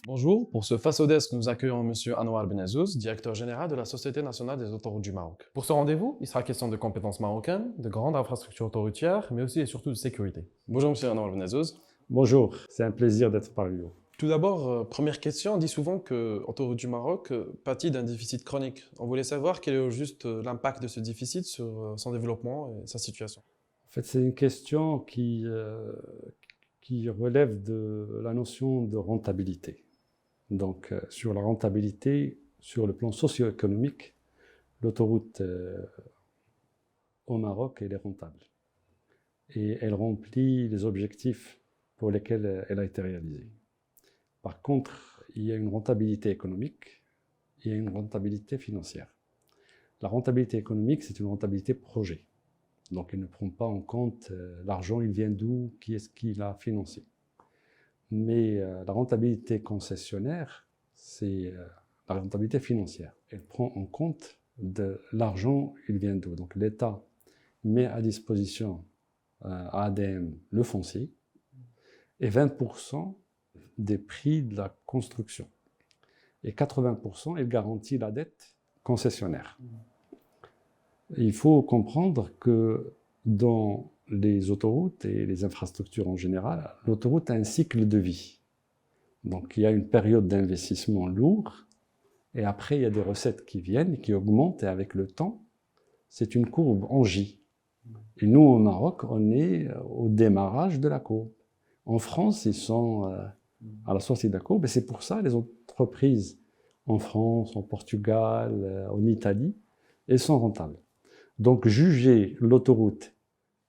Bonjour, pour ce Face au Desk, nous accueillons M. Anouar Benazouz, directeur général de la Société nationale des autoroutes du Maroc. Pour ce rendez-vous, il sera question de compétences marocaines, de grandes infrastructures autoroutières, mais aussi et surtout de sécurité. Bonjour M. Anouar Benazouz. Bonjour, c'est un plaisir d'être parmi vous. Tout d'abord, première question, on dit souvent que l'autoroute du Maroc pâtit d'un déficit chronique. On voulait savoir quel est au juste l'impact de ce déficit sur son développement et sa situation. En fait, c'est une question qui relève de la notion de rentabilité. Donc, sur la rentabilité, sur le plan socio-économique, l'autoroute au Maroc, elle est rentable. Et elle remplit les objectifs pour lesquels elle a été réalisée. Par contre, il y a une rentabilité économique, il y a une rentabilité financière. La rentabilité économique, c'est une rentabilité projet. Donc, elle ne prend pas en compte l'argent, il vient d'où, qui est-ce qui l'a financé. Mais la rentabilité concessionnaire, c'est la rentabilité financière. Elle prend en compte de l'argent, il vient d'où. Donc, l'État met à disposition à ADM le foncier et 20% des prix de la construction. Et 80%, elle garantit la dette concessionnaire. Il faut comprendre que dans les autoroutes et les infrastructures en général, l'autoroute a un cycle de vie. Donc il y a une période d'investissement lourd et après il y a des recettes qui viennent, qui augmentent et avec le temps, c'est une courbe en J. Et nous au Maroc, on est au démarrage de la courbe. En France, ils sont à la sortie de la courbe et c'est pour ça les entreprises en France, en Portugal, en Italie, elles sont rentables. Donc, juger l'autoroute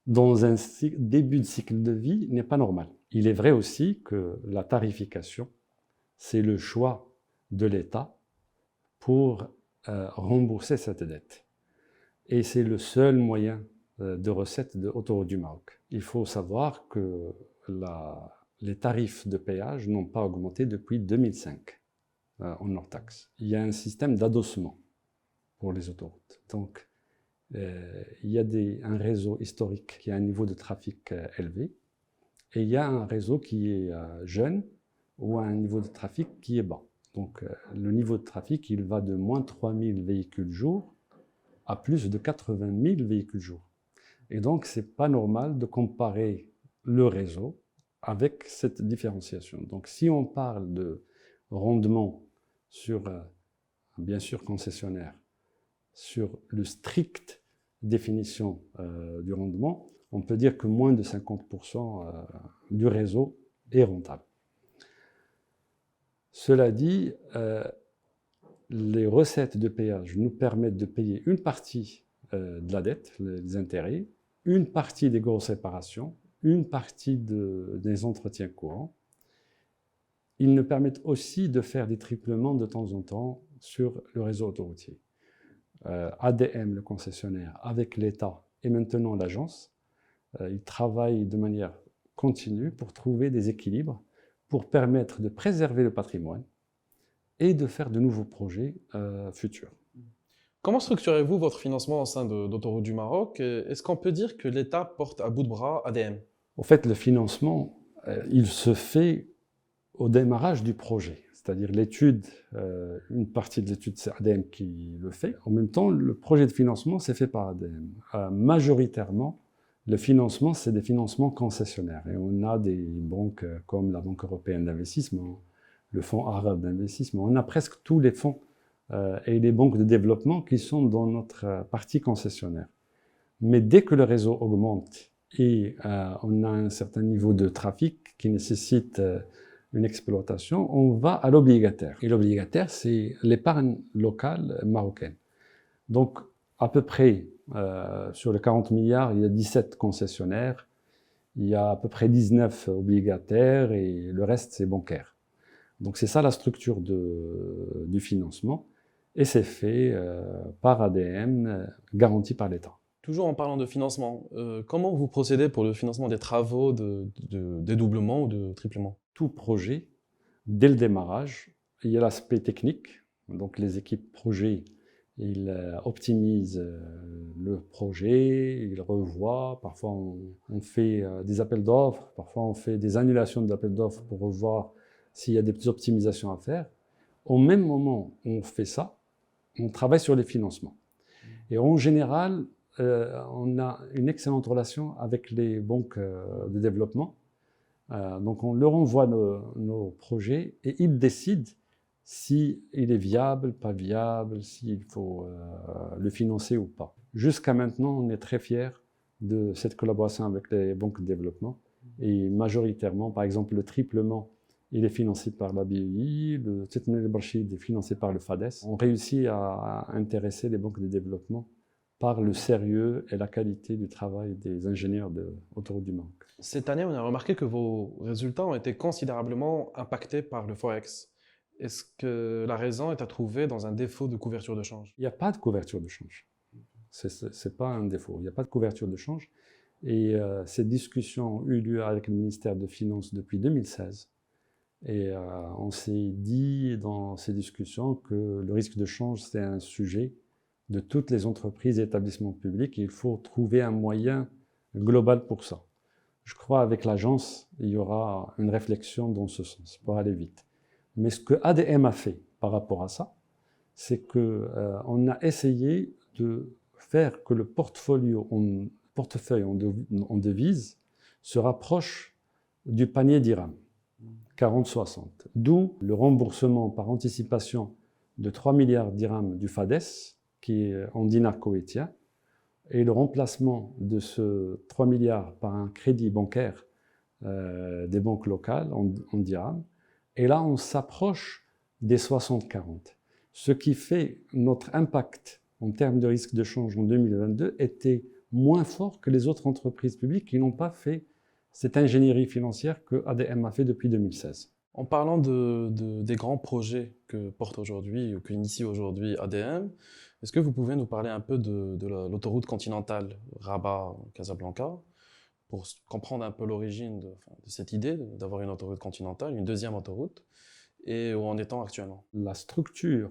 dans un début de cycle de vie n'est pas normal. Il est vrai aussi que la tarification, c'est le choix de l'État pour rembourser cette dette. Et c'est le seul moyen de recette de l'autoroute du Maroc. Il faut savoir que les tarifs de péage n'ont pas augmenté depuis 2005 en hors taxe. Il y a un système d'adossement pour les autoroutes. Donc, il y a un réseau historique qui a un niveau de trafic élevé et il y a un réseau qui est jeune ou un niveau de trafic qui est bas. Donc le niveau de trafic, il va de moins 3000 véhicules jour à plus de 80 000 véhicules jour. Et donc ce n'est pas normal de comparer le réseau avec cette différenciation. Donc si on parle de rendement sur, bien sûr concessionnaire, sur le strict définition du rendement, on peut dire que moins de 50% du réseau est rentable. Cela dit, les recettes de péage nous permettent de payer une partie de la dette, les intérêts, une partie des grosses réparations, une partie des entretiens courants. Ils nous permettent aussi de faire des triplements de temps en temps sur le réseau autoroutier. ADM, le concessionnaire, avec l'État et maintenant l'agence, ils travaillent de manière continue pour trouver des équilibres, pour permettre de préserver le patrimoine et de faire de nouveaux projets futurs. Comment structurez-vous votre financement au sein d'Autoroutes du Maroc? Est-ce qu'on peut dire que l'État porte à bout de bras ADM? En fait, le financement, il se fait au démarrage du projet. C'est-à-dire l'étude, une partie de l'étude, c'est ADM qui le fait. En même temps, le projet de financement, c'est fait par ADM. Majoritairement, le financement, c'est des financements concessionnaires. Et on a des banques comme la Banque européenne d'investissement, le Fonds arabe d'investissement. On a presque tous les fonds et les banques de développement qui sont dans notre partie concessionnaire. Mais dès que le réseau augmente et on a un certain niveau de trafic qui nécessite une exploitation, on va à l'obligataire. Et l'obligataire, c'est l'épargne locale marocaine. Donc, à peu près, sur les 40 milliards, il y a 17 concessionnaires, il y a à peu près 19 obligataires et le reste, c'est bancaire. Donc, c'est ça la structure du financement et c'est fait par ADM, garanti par l'État. Toujours en parlant de financement, comment vous procédez pour le financement des travaux de dédoublement ou de triplement? Tout projet, dès le démarrage, il y a l'aspect technique. Donc les équipes projet, ils optimisent le projet, ils revoient. Parfois on fait des appels d'offres, parfois on fait des annulations d'appels d'offres pour revoir s'il y a des petites optimisations à faire. Au même moment où on fait ça, on travaille sur les financements. Et en général, on a une excellente relation avec les banques de développement. Donc on leur envoie nos projets et ils décident s'il est viable, pas viable, s'il faut le financer ou pas. Jusqu'à maintenant, on est très fiers de cette collaboration avec les banques de développement. Et majoritairement, par exemple, le triplement, il est financé par la BEI, le Tetmel El-Barchid est financé par le FADES. On réussit à intéresser les banques de développement par le sérieux et la qualité du travail des ingénieurs de l'autoroute du Maroc. Cette année, on a remarqué que vos résultats ont été considérablement impactés par le Forex. Est-ce que la raison est à trouver dans un défaut de couverture de change? Il n'y a pas de couverture de change. Ce n'est pas un défaut. Il n'y a pas de couverture de change. Et ces discussions ont eu lieu avec le ministère de Finances depuis 2016. Et on s'est dit dans ces discussions que le risque de change, c'est un sujet de toutes les entreprises et établissements publics. Et il faut trouver un moyen global pour ça. Je crois qu'avec l'agence, il y aura une réflexion dans ce sens pour aller vite. Mais ce que ADM a fait par rapport à ça, c'est qu'on a essayé de faire que le portefeuille en devise se rapproche du panier d'Iram, 40-60. D'où le remboursement par anticipation de 3 milliards dirhams du FADES, qui est en dinar koweïtien, et le remplacement de ce 3 milliards par un crédit bancaire des banques locales en dirhams. Et là, on s'approche des 60-40. Ce qui fait notre impact en termes de risque de change en 2022 était moins fort que les autres entreprises publiques qui n'ont pas fait cette ingénierie financière que ADM a fait depuis 2016. En parlant des grands projets que porte aujourd'hui ou qu'initie aujourd'hui ADM, est-ce que vous pouvez nous parler un peu de l'autoroute continentale Rabat-Casablanca pour comprendre un peu l'origine de cette idée d'avoir une autoroute continentale, une deuxième autoroute, et où en est-on actuellement? La structure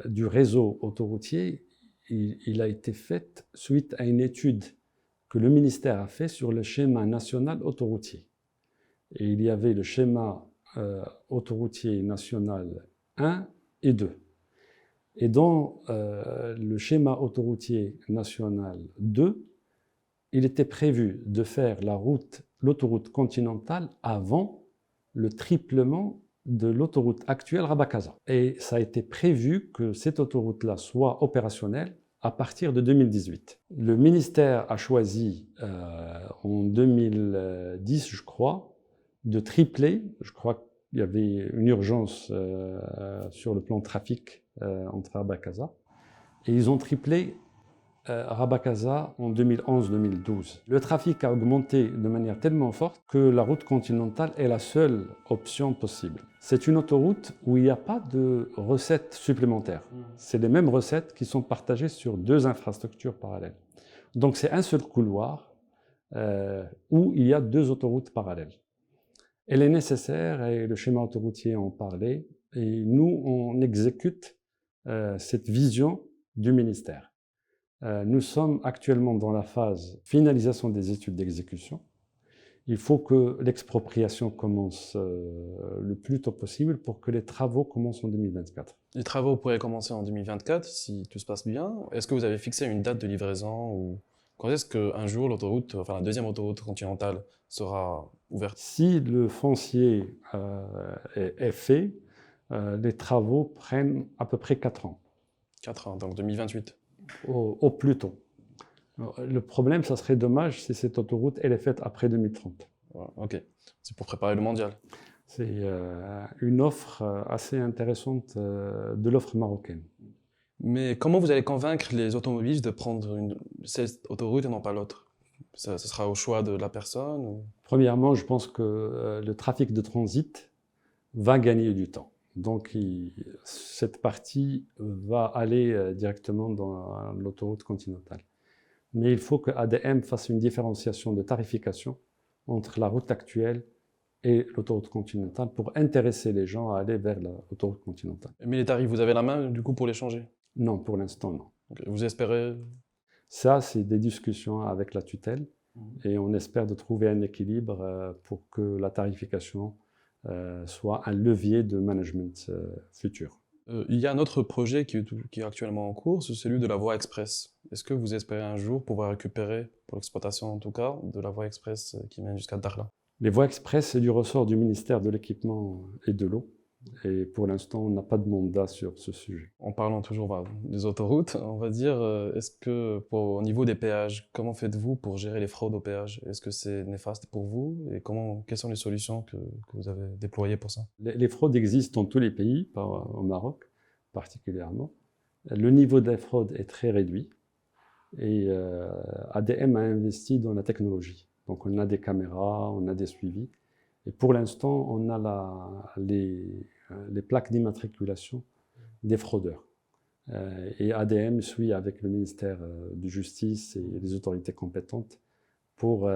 du réseau autoroutier, il a été faite suite à une étude que le ministère a fait sur le schéma national autoroutier. Et il y avait le schéma autoroutier national 1 et 2. Et dans le schéma autoroutier national 2, il était prévu de faire l'autoroute continentale avant le triplement de l'autoroute actuelle Rabat-Casa. Et ça a été prévu que cette autoroute-là soit opérationnelle à partir de 2018. Le ministère a choisi en 2010, je crois, de tripler. Je crois qu'il y avait une urgence sur le plan trafic entre Rabat-Casa. Et ils ont triplé Rabat-Casa en 2011-2012. Le trafic a augmenté de manière tellement forte que la route continentale est la seule option possible. C'est une autoroute où il n'y a pas de recettes supplémentaires. C'est les mêmes recettes qui sont partagées sur deux infrastructures parallèles. Donc c'est un seul couloir où il y a deux autoroutes parallèles. Elle est nécessaire et le schéma autoroutier en parlait. Et nous, on exécute cette vision du ministère. Nous sommes actuellement dans la phase finalisation des études d'exécution. Il faut que l'expropriation commence le plus tôt possible pour que les travaux commencent en 2024. Les travaux pourraient commencer en 2024 si tout se passe bien. Est-ce que vous avez fixé une date de livraison ou quand est-ce qu'un jour l'autoroute, enfin la deuxième autoroute continentale sera ouverte? Si le foncier est fait, les travaux prennent à peu près 4 ans. 4 ans, donc 2028. Au plus tôt. Le problème, ça serait dommage si cette autoroute elle est faite après 2030. Voilà, ok, c'est pour préparer le mondial. C'est une offre assez intéressante de l'offre marocaine. Mais comment vous allez convaincre les automobilistes de prendre cette autoroute et non pas l'autre? Ce sera au choix de la personne ou... Premièrement, je pense que le trafic de transit va gagner du temps. Donc, cette partie va aller directement dans l'autoroute continentale. Mais il faut que ADM fasse une différenciation de tarification entre la route actuelle et l'autoroute continentale pour intéresser les gens à aller vers l'autoroute continentale. Mais les tarifs, vous avez la main du coup pour les changer? Non, pour l'instant, non. Okay. Vous espérez? Ça, c'est des discussions avec la tutelle et on espère de trouver un équilibre pour que la tarification soit un levier de management futur. Il y a un autre projet qui est actuellement en cours, c'est celui de la voie express. Est-ce que vous espérez un jour pouvoir récupérer, pour l'exploitation en tout cas, de la voie express qui mène jusqu'à Dakhla? Les voies express, c'est du ressort du ministère de l'Équipement et de l'Eau. Et pour l'instant, on n'a pas de mandat sur ce sujet. En parlant toujours des autoroutes, on va dire, est-ce que au niveau des péages, comment faites-vous pour gérer les fraudes aux péages? Est-ce que c'est néfaste pour vous? Et quelles sont les solutions que vous avez déployées pour ça? Les fraudes existent dans tous les pays, pas au Maroc particulièrement. Le niveau des fraudes est très réduit et ADM a investi dans la technologie. Donc on a des caméras, on a des suivis. Et pour l'instant, on a les plaques d'immatriculation des fraudeurs. Et ADM suit avec le ministère de Justice et les autorités compétentes pour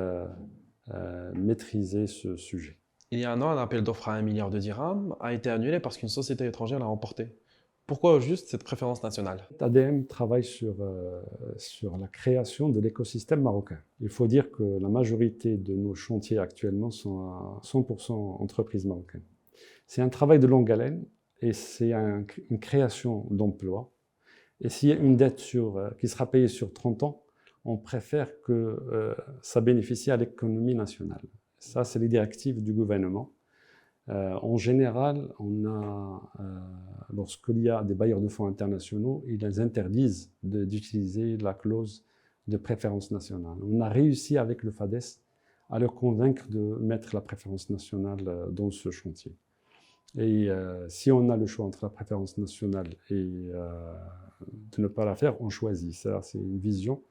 maîtriser ce sujet. Il y a un an, un appel d'offres à 1 milliard de dirhams a été annulé parce qu'une société étrangère l'a remporté. Pourquoi au juste cette préférence nationale? ADM travaille sur la création de l'écosystème marocain. Il faut dire que la majorité de nos chantiers actuellement sont à 100% entreprises marocaines. C'est un travail de longue haleine et c'est une création d'emplois. Et s'il y a une dette qui sera payée sur 30 ans, on préfère que ça bénéficie à l'économie nationale. Ça, c'est les directives du gouvernement. En général, lorsqu'il y a des bailleurs de fonds internationaux, ils interdisent d'utiliser la clause de préférence nationale. On a réussi avec le FADES à leur convaincre de mettre la préférence nationale dans ce chantier. Et si on a le choix entre la préférence nationale et de ne pas la faire, on choisit. Ça, c'est une vision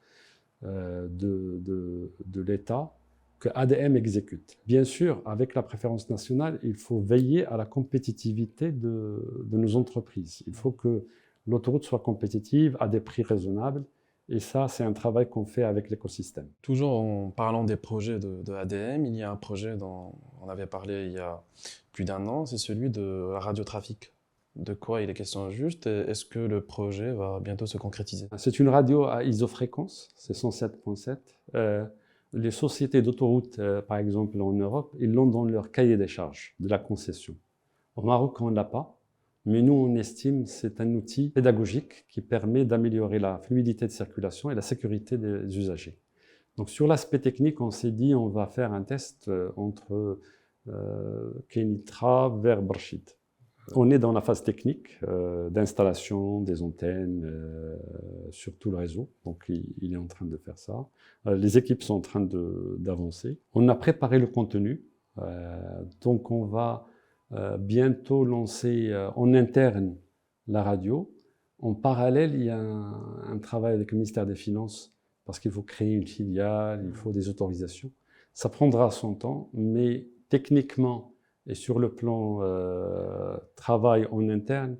de l'État que ADM exécute. Bien sûr, avec la préférence nationale, il faut veiller à la compétitivité de nos entreprises. Il faut que l'autoroute soit compétitive à des prix raisonnables. Et ça, c'est un travail qu'on fait avec l'écosystème. Toujours en parlant des projets de ADM, il y a un projet dont on avait parlé il y a plus d'un an, c'est celui de la radiotrafic. De quoi il est question juste? Et est-ce que le projet va bientôt se concrétiser? C'est une radio à isofréquence, c'est 107.7. Les sociétés d'autoroutes, par exemple en Europe, ils l'ont dans leur cahier des charges de la concession. Au Maroc, on ne l'a pas, mais nous, on estime que c'est un outil pédagogique qui permet d'améliorer la fluidité de circulation et la sécurité des usagers. Donc sur l'aspect technique, on s'est dit on va faire un test entre Kenitra vers Barchid. On est dans la phase technique d'installation des antennes sur tout le réseau. Donc, il est en train de faire ça. Les équipes sont en train d'avancer. On a préparé le contenu. Donc, on va bientôt lancer en interne la radio. En parallèle, il y a un travail avec le ministère des Finances parce qu'il faut créer une filiale, il faut des autorisations. Ça prendra son temps, mais techniquement, et sur le plan travail en interne,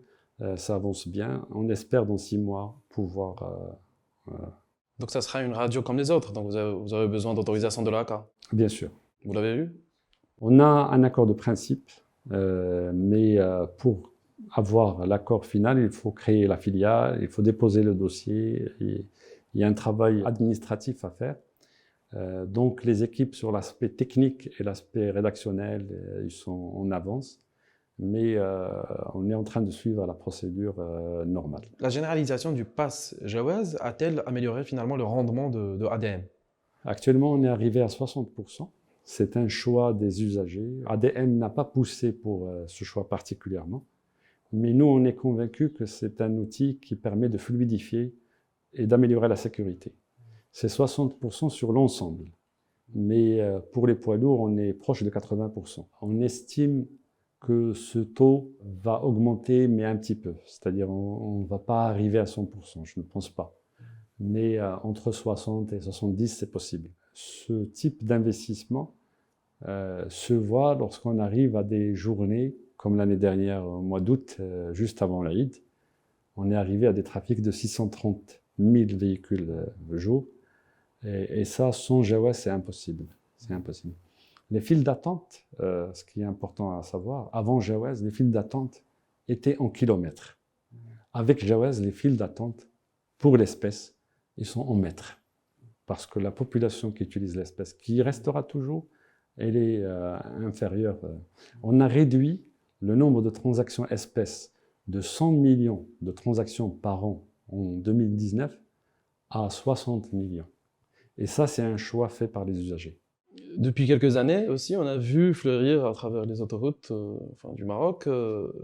ça avance bien. On espère dans 6 mois pouvoir... Donc ça sera une radio comme les autres, donc vous avez besoin d'autorisation de l'ACA. Bien sûr. Vous l'avez eu? On a un accord de principe, mais pour avoir l'accord final, il faut créer la filiale, il faut déposer le dossier, et il y a un travail administratif à faire. Donc les équipes sur l'aspect technique et l'aspect rédactionnel, ils sont en avance, mais on est en train de suivre la procédure normale. La généralisation du pass Jawaz a-t-elle amélioré finalement le rendement de ADM? Actuellement, on est arrivé à 60%. C'est un choix des usagers. ADM n'a pas poussé pour ce choix particulièrement, mais nous, on est convaincus que c'est un outil qui permet de fluidifier et d'améliorer la sécurité. C'est 60% sur l'ensemble. Mais pour les poids lourds, on est proche de 80%. On estime que ce taux va augmenter, mais un petit peu. C'est-à-dire on ne va pas arriver à 100%, je ne pense pas. Mais entre 60 et 70, c'est possible. Ce type d'investissement se voit lorsqu'on arrive à des journées, comme l'année dernière, au mois d'août, juste avant l'Aïd. On est arrivé à des trafics de 630 000 véhicules jour. Et ça, sans Jawaz, c'est impossible. C'est impossible. Les files d'attente, ce qui est important à savoir, avant Jawaz, les files d'attente étaient en kilomètres. Avec Jawaz, les files d'attente pour l'espèce, ils sont en mètres. Parce que la population qui utilise l'espèce, qui restera toujours elle est inférieure. On a réduit le nombre de transactions espèces de 100 millions de transactions par an en 2019 à 60 millions. Et ça, c'est un choix fait par les usagers. Depuis quelques années aussi, on a vu fleurir à travers les autoroutes du Maroc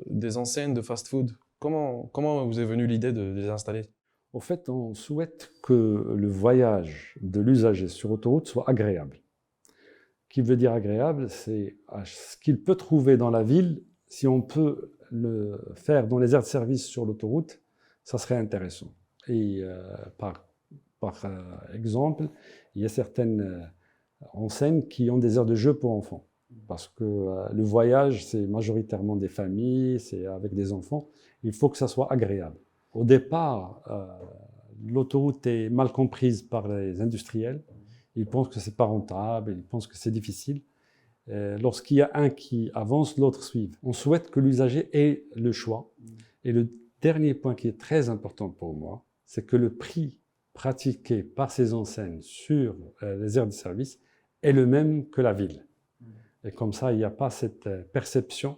des enseignes de fast-food. Comment vous est venue l'idée de les installer? Au fait, on souhaite que le voyage de l'usager sur autoroute soit agréable. Ce qui veut dire agréable, c'est ce qu'il peut trouver dans la ville. Si on peut le faire dans les aires de service sur l'autoroute, ça serait intéressant. Et par exemple, il y a certaines enseignes qui ont des aires de jeu pour enfants. Parce que le voyage, c'est majoritairement des familles, c'est avec des enfants. Il faut que ça soit agréable. Au départ, l'autoroute est mal comprise par les industriels. Ils pensent que ce n'est pas rentable, ils pensent que c'est difficile. Lorsqu'il y a un qui avance, l'autre suit. On souhaite que l'usager ait le choix. Et le dernier point qui est très important pour moi, c'est que le prix pratiqué par ces enseignes sur les aires de service est le même que la ville. Et comme ça, il n'y a pas cette perception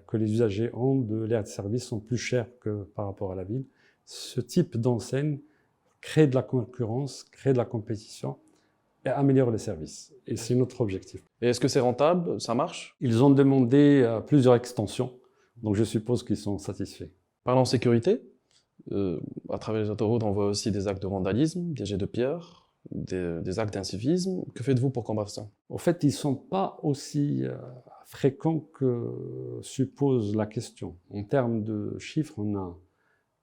que les usagers ont de l'aire de service sont plus chers que par rapport à la ville. Ce type d'enseigne crée de la concurrence, crée de la compétition et améliore les services. Et c'est notre objectif. Et est-ce que c'est rentable? Ça marche? Ils ont demandé plusieurs extensions, donc je suppose qu'ils sont satisfaits. Parlons sécurité. À travers les autoroutes, on voit aussi des actes de vandalisme, des jets de pierre, des actes d'incivisme. Que faites-vous pour combattre ça? En fait, ils ne sont pas aussi fréquents que suppose la question. En termes de chiffres, on a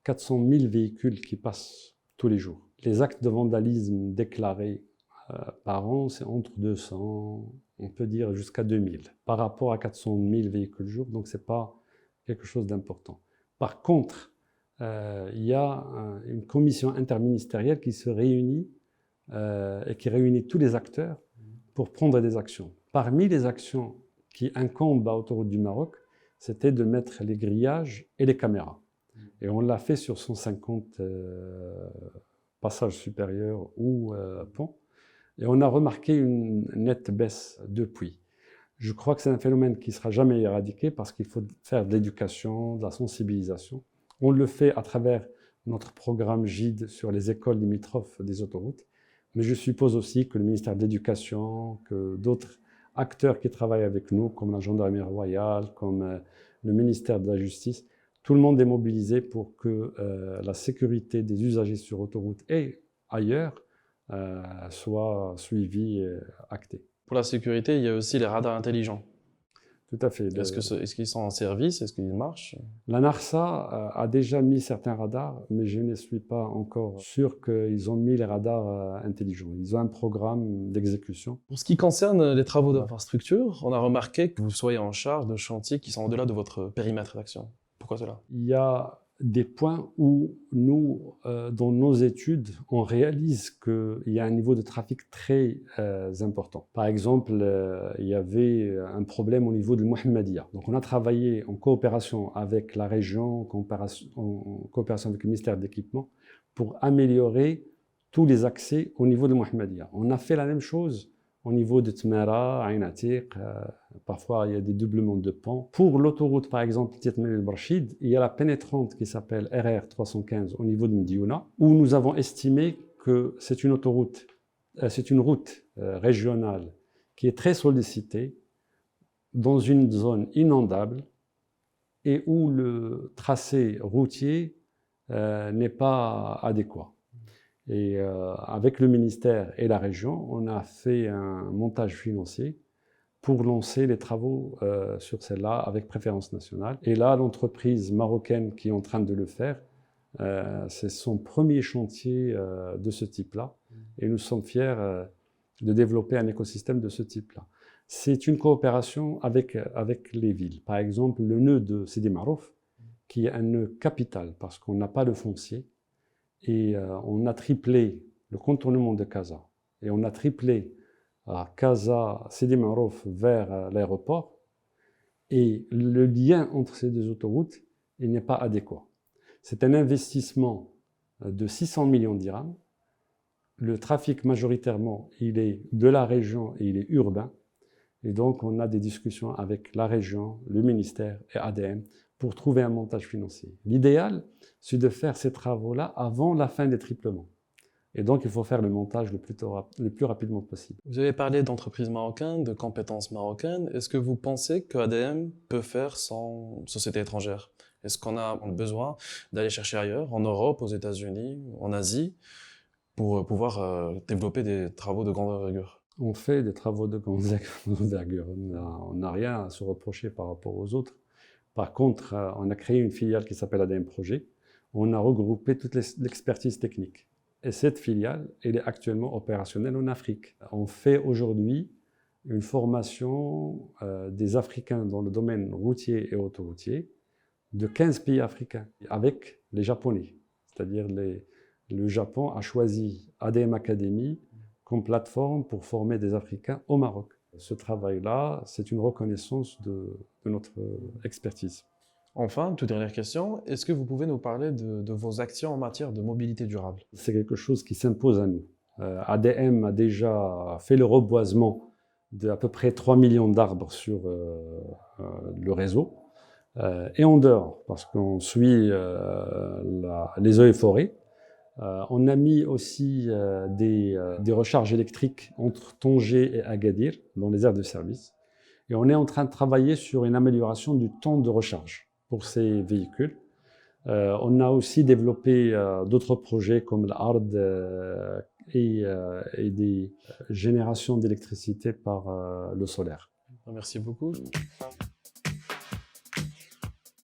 400 000 véhicules qui passent tous les jours. Les actes de vandalisme déclarés par an, c'est entre 200, on peut dire jusqu'à 2000, par rapport à 400 000 véhicules jour, donc ce n'est pas quelque chose d'important. Par contre, il y a une commission interministérielle qui se réunit et qui réunit tous les acteurs pour prendre des actions. Parmi les actions qui incombent à Autoroute du Maroc, c'était de mettre les grillages et les caméras. Et on l'a fait sur 150 passages supérieurs ou ponts. Et on a remarqué une nette baisse depuis. Je crois que c'est un phénomène qui ne sera jamais éradiqué parce qu'il faut faire de l'éducation, de la sensibilisation. On le fait à travers notre programme GIDE sur les écoles limitrophes des autoroutes. Mais je suppose aussi que le ministère de l'Éducation, que d'autres acteurs qui travaillent avec nous, comme la gendarmerie royale, comme le ministère de la Justice, tout le monde est mobilisé pour que la sécurité des usagers sur autoroute et ailleurs soit suivie et actée. Pour la sécurité, il y a aussi les radars intelligents. Tout à fait. Est-ce qu'ils sont en service? Est-ce qu'ils marchent? La NARSA a déjà mis certains radars, mais je ne suis pas encore sûr qu'ils ont mis les radars intelligents. Ils ont un programme d'exécution. Pour ce qui concerne les travaux d'infrastructure, on a remarqué que vous soyez en charge de chantiers qui sont au-delà de votre périmètre d'action. Pourquoi cela? Il y a des points où nous, dans nos études, on réalise qu'il y a un niveau de trafic très important. Par exemple, il y avait un problème au niveau de Mohammedia. Donc on a travaillé en coopération avec la région, en coopération avec le ministère de l'Équipement, pour améliorer tous les accès au niveau de Mohammedia. On a fait la même chose au niveau de Tmara, Ain Atiq, parfois il y a des doublements de ponts. Pour l'autoroute, par exemple, Tietmel El Barchid, il y a la pénétrante qui s'appelle RR 315 au niveau de Mediouna, où nous avons estimé que c'est une autoroute, c'est une route régionale qui est très sollicitée dans une zone inondable et où le tracé routier n'est pas adéquat. Et avec le ministère et la région, on a fait un montage financier pour lancer les travaux sur celle-là avec préférence nationale. Et là, l'entreprise marocaine qui est en train de le faire, c'est son premier chantier de ce type-là. Et nous sommes fiers de développer un écosystème de ce type-là. C'est une coopération avec les villes. Par exemple, le nœud de Sidi Marouf, qui est un nœud capital parce qu'on n'a pas de foncier. Et on a triplé le contournement de Casa. Et on a triplé à Casa, Sidi Marouf vers l'aéroport. Et le lien entre ces deux autoroutes, il n'est pas adéquat. C'est un investissement de 600 millions de dirhams. Le trafic majoritairement, il est de la région et il est urbain. Et donc, on a des discussions avec la région, le ministère et ADM pour trouver un montage financier. L'idéal, c'est de faire ces travaux-là avant la fin des triplements. Et donc, il faut faire le montage le plus rapidement possible. Vous avez parlé d'entreprises marocaines, de compétences marocaines. Est-ce que vous pensez que ADM peut faire sans société étrangère? Est-ce qu'on a besoin d'aller chercher ailleurs, en Europe, aux États-Unis, en Asie, pour pouvoir développer des travaux de grande envergure? On fait des travaux de grande envergure. On n'a rien à se reprocher par rapport aux autres. Par contre, on a créé une filiale qui s'appelle ADM Projet. On a regroupé toute l'expertise technique. Et cette filiale, elle est actuellement opérationnelle en Afrique. On fait aujourd'hui une formation des Africains dans le domaine routier et autoroutier de 15 pays africains avec les Japonais. C'est-à-dire le Japon a choisi ADM Academy comme plateforme pour former des Africains au Maroc. Ce travail-là, c'est une reconnaissance de notre expertise. Enfin, toute dernière question, est-ce que vous pouvez nous parler de vos actions en matière de mobilité durable? C'est quelque chose qui s'impose à nous. ADM a déjà fait le reboisement d'à peu près 3 millions d'arbres sur le réseau. Et en dehors, parce qu'on suit les eaux et forêts. On a mis aussi des recharges électriques entre Tanger et Agadir, dans les aires de service. Et on est en train de travailler sur une amélioration du temps de recharge pour ces véhicules. On a aussi développé d'autres projets comme l'ARD et des générations d'électricité par le solaire. Merci beaucoup.